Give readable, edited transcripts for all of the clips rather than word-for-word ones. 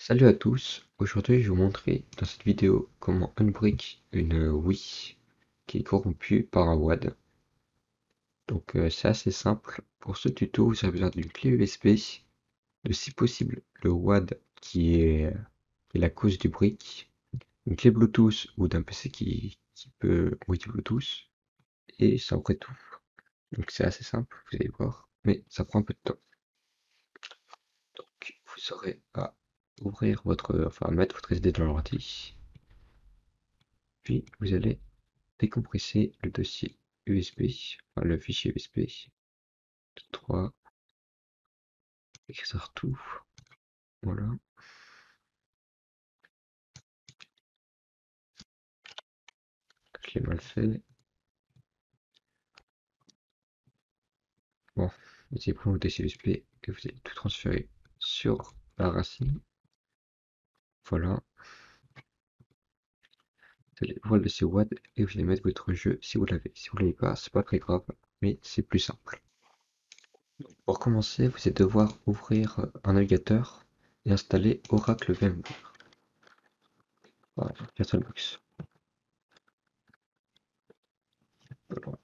Salut à tous, aujourd'hui je vais vous montrer dans cette vidéo comment unbrick une Wii qui est corrompue par un WAD. Donc c'est assez simple, pour ce tuto vous avez besoin d'une clé USB, de si possible le WAD qui est la cause du brick, une clé Bluetooth ou d'un PC qui peut envoyer du Bluetooth, et c'est à peu près tout. Donc c'est assez simple, vous allez voir, mais ça prend un peu de temps. Donc vous aurez à mettre votre SD dans l'ordi, puis vous allez décompresser le dossier USB, enfin le fichier USB, 3, écrire tout, voilà. Je l'ai mal fait. Bon, vous allez prendre le dossier USB et vous allez tout transférer sur la racine, voilà. Vous allez voir le dossier WAD et vous allez mettre votre jeu si vous l'avez. Si vous l'avez pas, c'est pas très grave, mais c'est plus simple. Pour commencer, vous allez devoir ouvrir un navigateur et installer Oracle VMware. Voilà, VirtualBox. Voilà.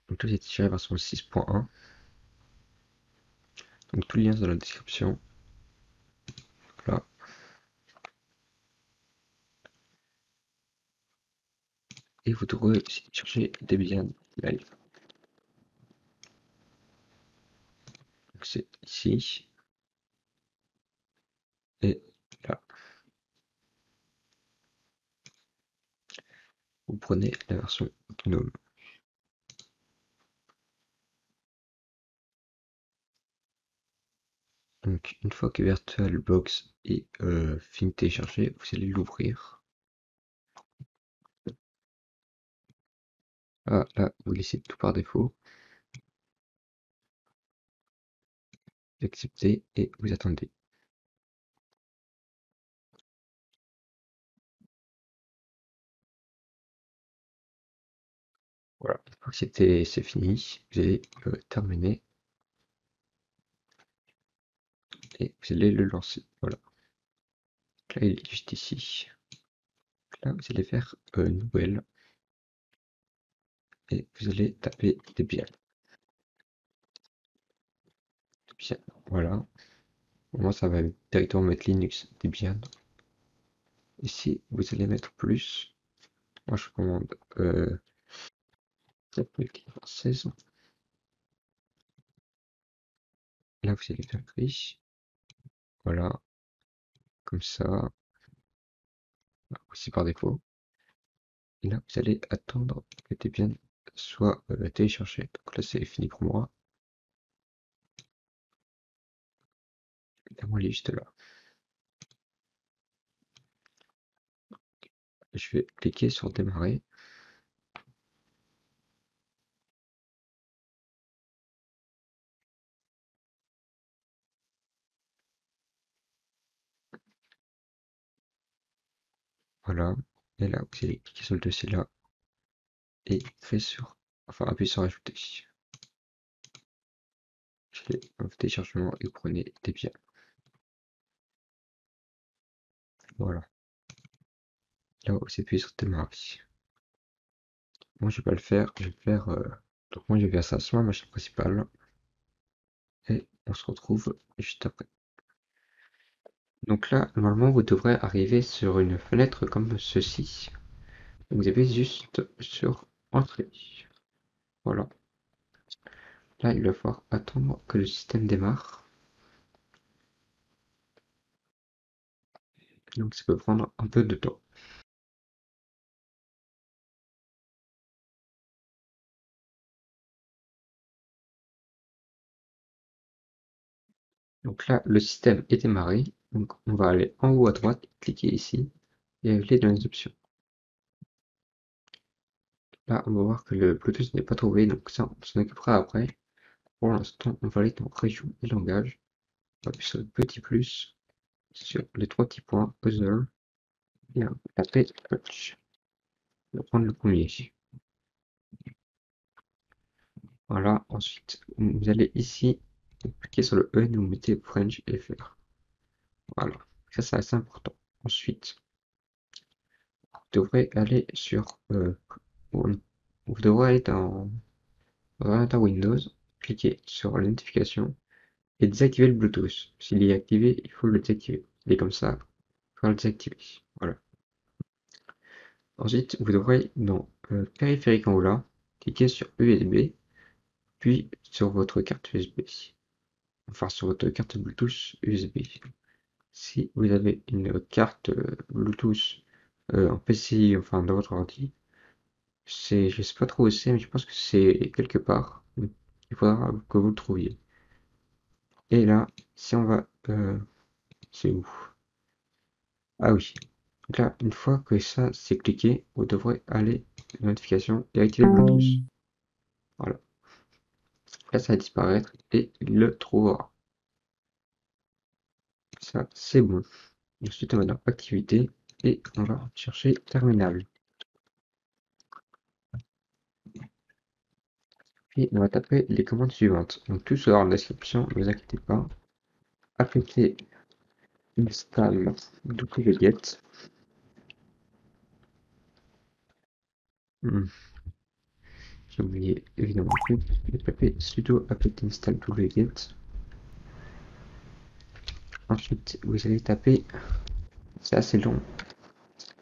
Donc tout est tiré version 6.1. Donc tout le lien est dans la description. Là. Et vous devrez aussi chercher Debian Live. Donc c'est ici et là. Vous prenez la version autonome. Donc une fois que VirtualBox est fini de télécharger, vous allez l'ouvrir. Ah, là, vous laissez tout par défaut. Vous acceptez et vous attendez. Voilà, une fois que c'est fini, vous allez terminer et vous allez le lancer. Voilà. Là, il est juste ici. Là, vous allez faire nouvelle et vous allez taper Debian. Debian, voilà. Moi, ça va directement mettre Linux Debian. Ici, vous allez mettre plus. Moi, je recommande 4096. Là, vous allez faire gris. Voilà, comme ça. Là, aussi par défaut. Et là, vous allez attendre que Debian soit téléchargé. Donc là, c'est fini pour moi. Là, moi, il est juste là. Je vais cliquer sur démarrer. Voilà. Et là, vous allez cliquer sur le dossier là et appuyer sur ajouter. Je fais un téléchargement et vous prenez Debian. Voilà. Là, vous appuyez sur démarrer. Moi, je vais pas le faire. Je vais faire. Donc, moi, je vais faire ça sur ma machine principale. Et on se retrouve juste après. Donc là, normalement, vous devrez arriver sur une fenêtre comme ceci. Vous avez juste sur Entrée. Voilà. Là, il va falloir attendre que le système démarre. Donc, ça peut prendre un peu de temps. Donc là, le système est démarré. Donc, on va aller en haut à droite, cliquer ici et aller dans les options. Là, on va voir que le Bluetooth n'est pas trouvé, donc ça, on s'en occupera après. Pour l'instant, on va aller dans Région et langage. On va appuyer sur le petit plus, sur les trois petits points, Other, et après Touch. On va prendre le premier. Voilà, ensuite, vous allez ici, vous cliquez sur le E, et vous mettez French FR. Voilà, ça c'est important. Ensuite, vous devrez aller sur, vous devrez aller dans ordinateur Windows, cliquez sur les notifications et désactiver le Bluetooth. S'il est activé, il faut le désactiver. Il est comme ça, il faut le désactiver. Voilà. Ensuite, vous devrez dans périphérique en haut là, cliquer sur USB, puis sur votre carte USB. Enfin, sur votre carte Bluetooth USB. Si vous avez une carte Bluetooth en PCI, enfin dans votre ordi, je sais pas trop où c'est, mais je pense que c'est quelque part. Il faudra que vous le trouviez. Et là, si on va, c'est où? Ah oui. Donc là, une fois que ça c'est cliqué, vous devrez aller notification et activer le Bluetooth. Voilà. Là, ça va disparaître et il le trouvera. Ça, c'est bon. Ensuite, on va dans activité et on va chercher terminal. Puis on va taper les commandes suivantes. Donc tout sera en description, ne vous inquiétez pas. Appliquer install wget. Hmm, j'ai oublié évidemment plus. Je vais taper sudo apt install wget. Ensuite, vous allez taper, c'est assez long,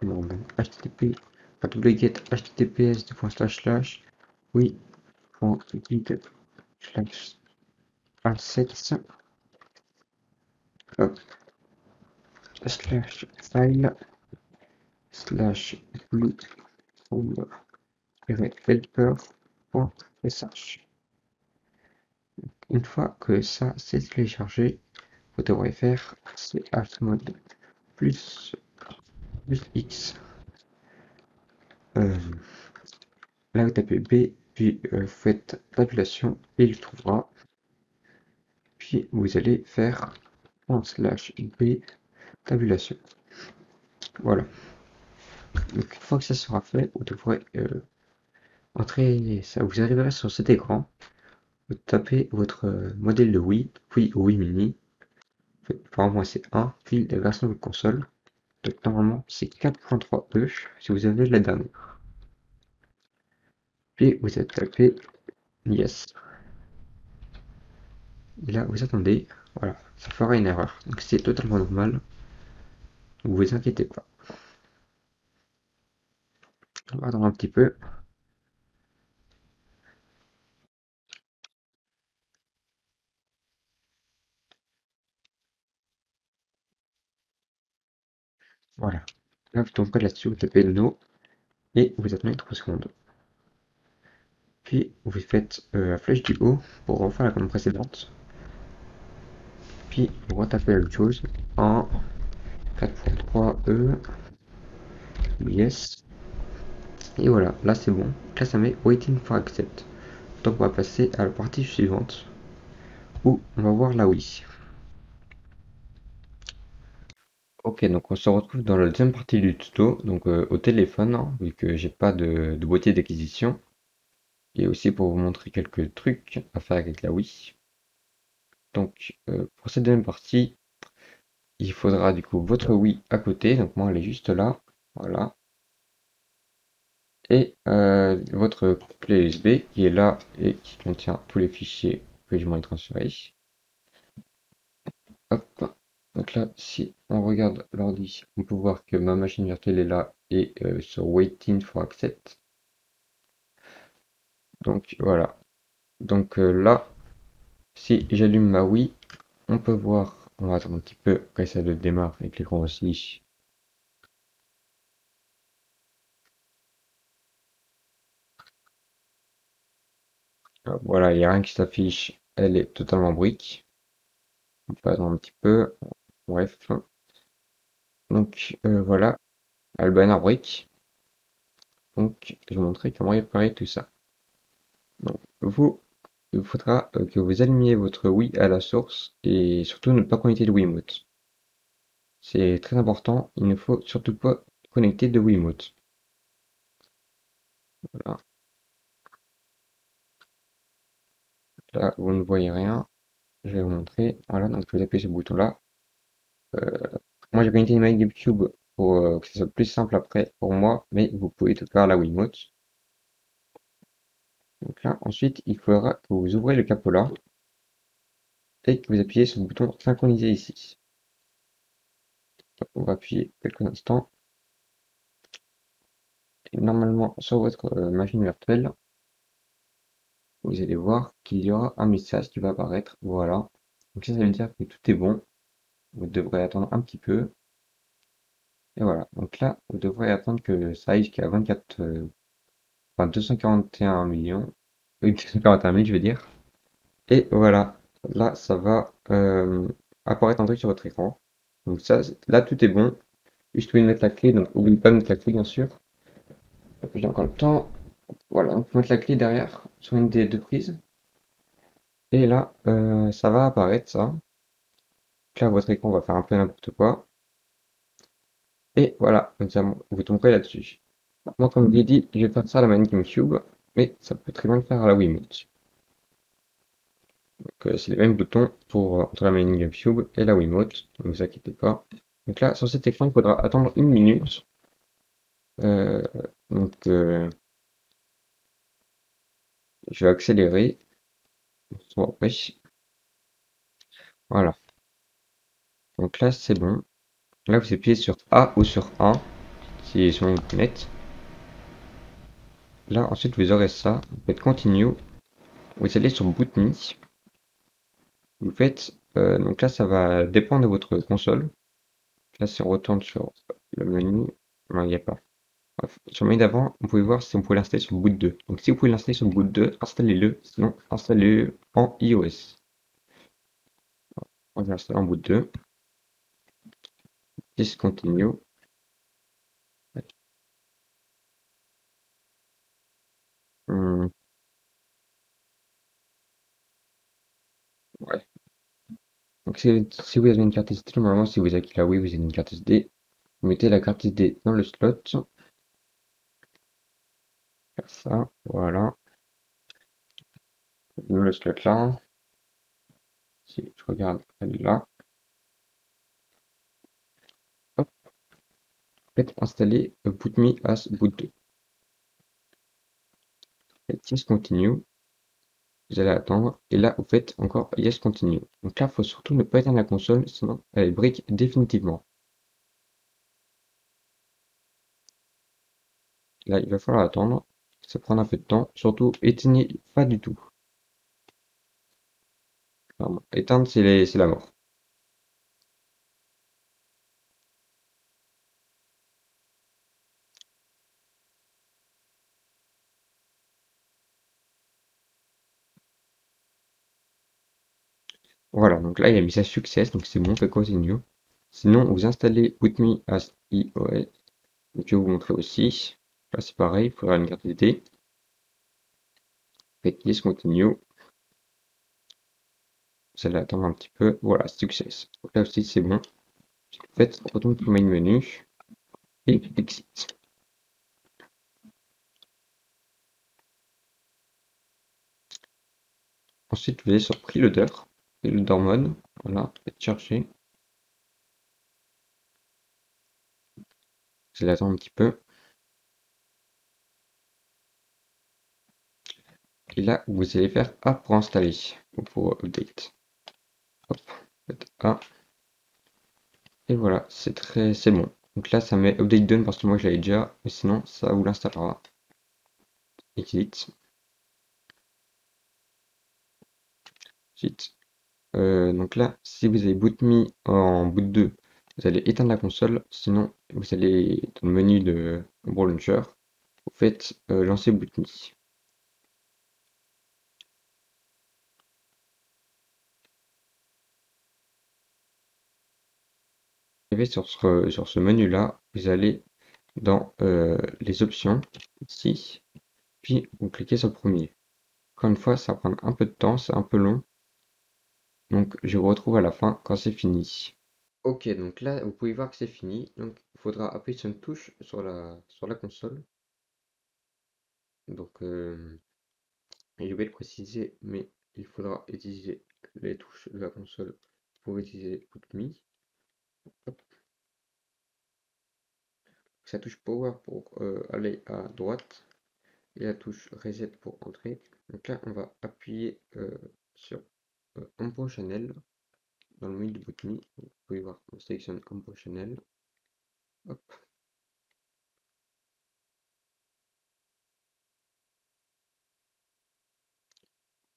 http, enfin, wget https oui.git slash assets hop, slash file slash blue helper.sh. Une fois que ça c'est téléchargé, vous devrez faire chmod plus, plus x. Là vous tapez B, puis vous faites tabulation et il trouvera. Puis vous allez faire /B tabulation. Voilà. Donc une fois que ça sera fait, vous devrez entrer, ça vous arriverez sur cet écran. Vous tapez votre modèle de Wii, Wii ou Wii Mini. Par moi c'est 1, puis la version de console. Donc normalement c'est 4.3e si vous avez la dernière. Puis vous êtes tapé Yes. Et là vous attendez, voilà, ça fera une erreur. Donc c'est totalement normal. Ne vous inquiétez pas. On va attendre un petit peu. Voilà. Là vous tombez là-dessus, vous tapez No et vous attendez 3 secondes. Puis vous faites la flèche du haut pour refaire la commande précédente. Puis vous retapez la même chose en 4.3e. Yes. Et voilà, là c'est bon. Là ça met Waiting for Accept. Donc on va passer à la partie suivante où on va voir la Wii. Ok, donc on se retrouve dans la deuxième partie du tuto, donc au téléphone, hein, vu que j'ai pas de boîtier d'acquisition, et aussi pour vous montrer quelques trucs à faire avec la Wii. Donc pour cette deuxième partie, il faudra du coup votre Wii à côté, donc moi elle est juste là, voilà, et votre clé USB qui est là et qui contient tous les fichiers que je m'en ai transférés. Hop. Donc là, si on regarde l'ordi, on peut voir que ma machine virtuelle est là et sur Waiting for Accept. Donc voilà. Donc là, si j'allume ma Wii, on peut voir, on va attendre un petit peu quand ça démarre avec l'écran aussi. Voilà, il n'y a rien qui s'affiche, elle est totalement brique. On peut attendre un petit peu. Bref. Donc voilà, elle banner brique. Donc je vais vous montrer comment réparer tout ça. Donc il vous faudra que vous allumiez votre Wii à la source et surtout ne pas connecter de Wiimote. C'est très important, il ne faut surtout pas connecter de Wiimote. Voilà. Là, vous ne voyez rien. Je vais vous montrer. Voilà, donc vous appuyez sur ce bouton-là. Euh, Moi, j'ai connecté une manette GameCube pour que ce soit plus simple après pour moi, mais vous pouvez tout faire à la Wiimote. Donc là, ensuite, il faudra que vous ouvrez le capot là et que vous appuyez sur le bouton synchroniser ici. On va appuyer quelques instants. Et normalement, sur votre machine virtuelle, vous allez voir qu'il y aura un message qui va apparaître. Voilà. Donc ça veut dire que tout est bon. Vous devrez attendre un petit peu. Et voilà. Donc là, vous devrez attendre que ça aille jusqu'à 24, enfin 241 millions. Oui, 241 000, je veux dire. Et voilà. Là, ça va apparaître un truc sur votre écran. Donc ça, là, tout est bon. Juste oubliez de mettre la clé. Donc n'oubliez pas de mettre la clé, bien sûr. J'ai encore le temps. Voilà. Donc faut mettre la clé derrière sur une des deux prises. Et là, ça va apparaître, ça. Donc là, votre écran va faire un peu n'importe quoi. Et voilà, comme ça, vous tomberez là-dessus. Moi, comme je l'ai dit, je vais faire ça à la manette GameCube, mais ça peut très bien le faire à la Wiimote. Donc, c'est les mêmes boutons pour entre la manette GameCube et la Wiimote, ne vous inquiétez pas. Donc là, sur cet écran, il faudra attendre une minute. Euh, donc, je vais accélérer. Bon, après, voilà. Donc là, c'est bon. Là, vous appuyez sur A ou sur 1, si sur votre net. Là, ensuite, vous aurez ça. Vous faites Continue. Vous allez sur Boot Me. Vous faites, donc là, ça va dépendre de votre console. Là, si on retourne sur le menu, non, il n'y a pas. Bref, sur le menu d'avant, vous pouvez voir si on peut l'installer sur Boot 2. Donc, si vous pouvez l'installer sur Boot 2, installez-le. Sinon, installez-le en iOS. On va l'installer en Boot 2. Discontinue. Hum, ouais. Donc, si vous avez une carte SD, normalement, si vous avez la Wii, vous avez une carte SD. Vous mettez la carte SD dans le slot. Faire ça. Voilà. Dans le slot là. Si je regarde, elle est là. Hop. Faites installer Boot Me as Boot 2. Faites Yes Continue. Vous allez attendre. Et là, vous faites encore Yes Continue. Donc là, il faut surtout ne pas éteindre la console, sinon elle brique définitivement. Là, il va falloir attendre. Ça prend un peu de temps. Surtout, éteignez pas du tout. Vraiment. Éteindre, c'est la mort. Voilà, donc là, il a mis ça success, donc c'est bon, fait continue. Sinon, vous installez Boot Me as iOS. Donc, je vais vous montrer aussi. Là, c'est pareil, il faudra une carte SD. Faites Yes Continue. Vous allez attendre un petit peu. Voilà, success. Donc là aussi, c'est bon. Faites, retourne sur le main menu et exit. Ensuite, vous allez sur Preloader, Preloader Mode. Voilà, faites chercher. Vous allez attendre un petit peu. Et là, vous allez faire A pour installer ou pour update. Hop, faites A. Et voilà, c'est bon. Donc là, ça met update done parce que moi je l'avais déjà, mais sinon, ça vous l'installera. Exit. Ensuite, donc là, si vous avez boot me en boot 2, vous allez éteindre la console. Sinon, vous allez dans le menu de Homebrew Launcher, vous faites lancer boot me. Arrivé sur ce menu-là, vous allez dans les options, ici, puis vous cliquez sur le premier. Encore une fois, ça va prendre un peu de temps, c'est un peu long, donc je vous retrouve à la fin quand c'est fini. Ok, donc là, vous pouvez voir que c'est fini, donc il faudra appuyer sur une touche sur la console. Donc, j'ai oublié de préciser, mais il faudra utiliser les touches de la console pour utiliser PutMe. Hop. Sa touche Power pour aller à droite et la touche Reset pour entrer. Donc là, on va appuyer sur Compo Channel dans le menu de PutMe. Vous pouvez voir, on sélectionne Compo Channel. Hop.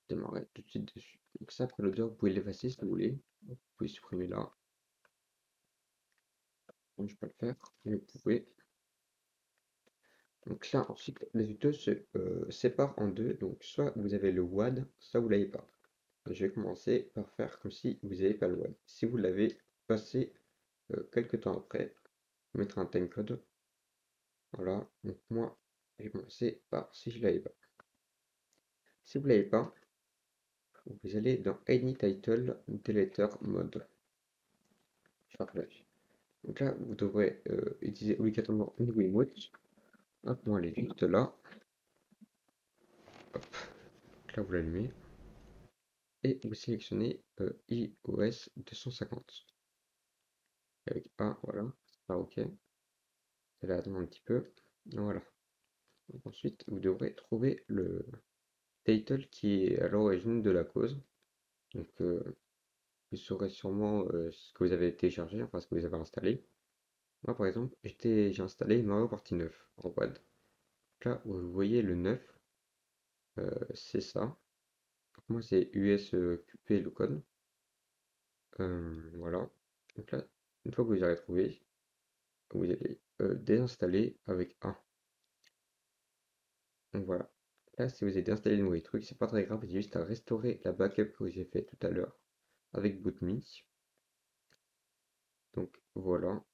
Démarrer tout de suite dessus. Donc ça, après l'odeur, vous pouvez l'effacer si vous voulez. Vous pouvez supprimer là. Bon, je peux le faire, mais vous pouvez. Donc là, ensuite, les tutos se séparent en deux. Donc soit vous avez le WAD, soit vous l'avez pas. Je vais commencer par faire comme si vous n'avez pas le WAD. Si vous l'avez, passé quelques temps après, mettre un timecode. Voilà, donc moi, je vais commencer par si je l'avais pas. Si vous l'avez pas, vous allez dans Any Title Deleter Mode. Je partage. Donc là, vous devrez utiliser obligatoirement une Wiimote. Hop, moi, elle est juste là. Hop, là, vous l'allumez. Et vous sélectionnez iOS 250. Avec A, voilà, c'est pas OK. Vous allez attendre un petit peu. Voilà. Donc ensuite, vous devrez trouver le title qui est à l'origine de la cause. Donc, vous saurez sûrement ce que vous avez téléchargé, enfin ce que vous avez installé. Moi, par exemple, j'ai installé Mario Party 9 en WAD. Là, vous voyez le 9, c'est ça. Donc, moi, c'est USQP le code. Voilà. Donc là, une fois que vous avez trouvé, vous allez désinstaller avec A. Donc voilà. Là, si vous avez désinstallé le mauvais truc, c'est pas très grave, vous avez juste à restaurer la backup que j'ai fait tout à l'heure avec BootMe. Donc voilà,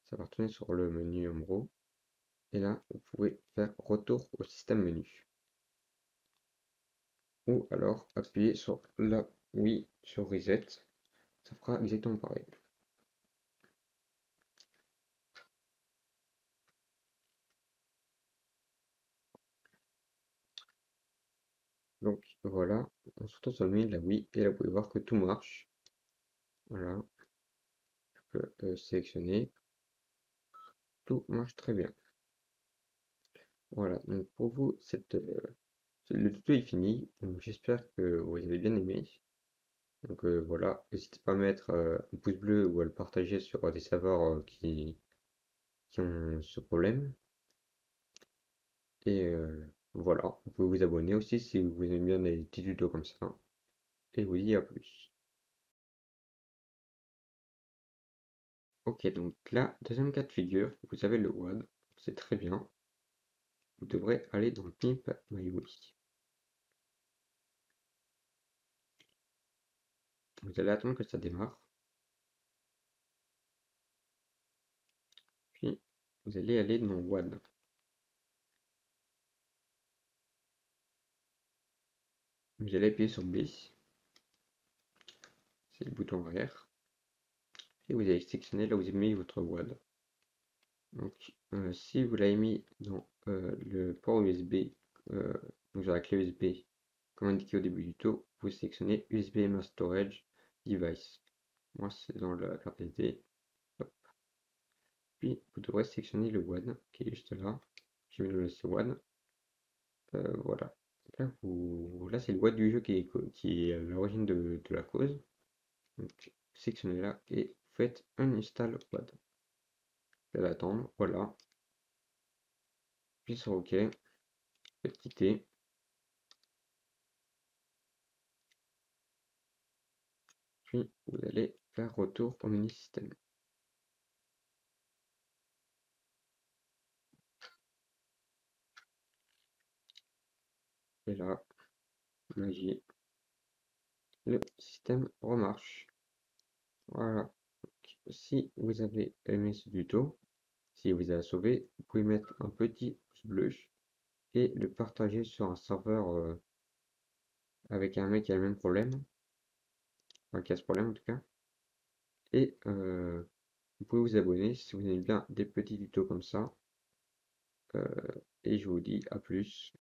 ça va retourner sur le menu en gros. Et là, vous pouvez faire retour au système menu. Ou alors appuyer sur la oui sur reset. Ça fera exactement pareil. Donc voilà, en sortant sur le menu de la Wii, et là vous pouvez voir que tout marche. Voilà, je peux sélectionner. Tout marche très bien. Voilà, donc pour vous, le tuto est fini. Donc j'espère que vous avez bien aimé. Donc voilà, n'hésitez pas à mettre un pouce bleu ou à le partager sur des serveurs qui ont ce problème. Et voilà, vous pouvez vous abonner aussi si vous aimez bien les petits tutos comme ça. Et je vous dis à plus. Ok, donc là, deuxième cas de figure, vous avez le WAD, c'est très bien. Vous devrez aller dans Pimp My Wii. Vous allez attendre que ça démarre. Puis vous allez aller dans WAD. Vous allez appuyer sur B, c'est le bouton arrière. Et vous allez sélectionner là où vous avez mis votre WAD. Donc si vous l'avez mis dans le port USB, donc sur la clé USB, comme indiqué au début du tuto, vous sélectionnez USB Mass Storage Device. Moi c'est dans la carte SD. Hop. Puis vous devrez sélectionner le WAD qui est juste là. Je vais le laisser WAD. Voilà. Là c'est le WAD du jeu qui est à l'origine de la cause. Donc sélectionnez là et faites un install WAD. Vous allez attendre, voilà. Puis sur OK, faites quitter. Puis vous allez faire retour au menu système. Et là, magie, le système remarche. Voilà. Si vous avez aimé ce tuto, si vous a sauvé, vous pouvez mettre un petit pouce bleu et le partager sur un serveur avec un mec qui a le même problème, enfin qui a ce problème en tout cas. Et vous pouvez vous abonner si vous aimez bien des petits tutos comme ça. Et je vous dis à plus.